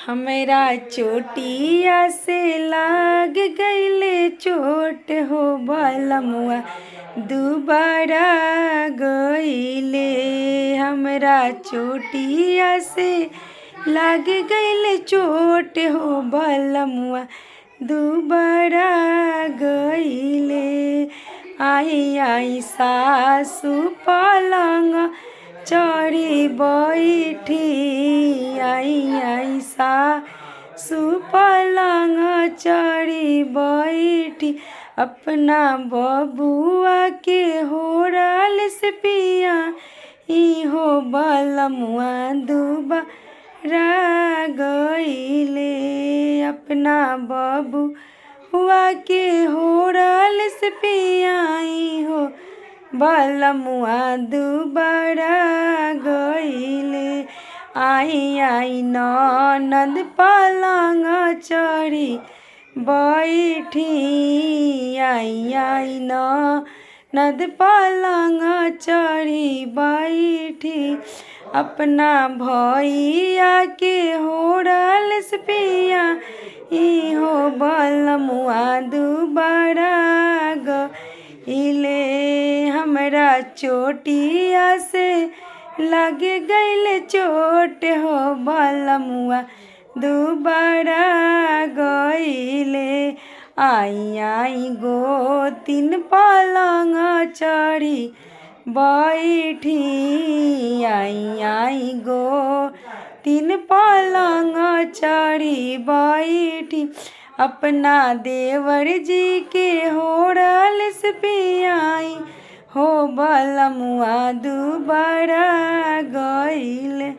हमरा चोटिया से लाग गइले चोट हो बलमुआ दुबारा गइले। हमरा चोटिया से लाग गइले चोट हो बलमुआ दुबारा गइले। आई आई सासु पलंग चढ़ी बैठी, आई आई सासु पलंग चढ़ी बैठी, अपना बबुआ के होरल से पिया इहो बलमुआ दुबारा गइले। अपना बबुआ के होरल से पिया इहो बलमुआ दुबारा गइले। आई आई ननद पलंग चढ़ी बैठी, आई आई ननद पलंग चढ़ी बैठी, अपना भैया के होरल से पिया इहो बलमुआ दुबारा गइले। हमरा चोटिया से लग गइले चोट हो बलमुआ दुबारा गइले। आई आई गोतिन पलंग चढ़ी बैठी, आई आई गोतिन पलंग चढ़ी बैठी, अपना देवर जी के होरल से पियाई हो बलमुआ दुबारा गइले।